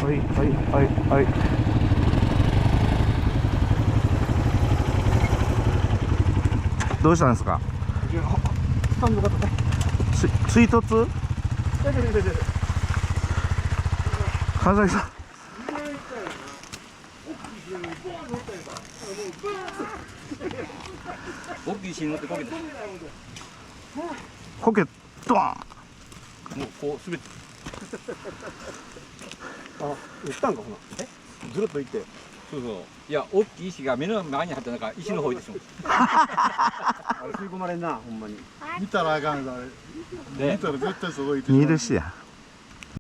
はいはいはい。どうしたんですか？スタンドが高い。追突？川崎さん。大きい石に乗ってこけた。こけドーン。もうこう滑って。あ、行ったんかほな。ずるっと行って。そうそう。いや、大きい石が目の前に張った中、石の方行ってしまう。あれ吸い込まれんな、ほんまに。見たらあかんぞあれ。で見たら絶対そこ行って見るしや。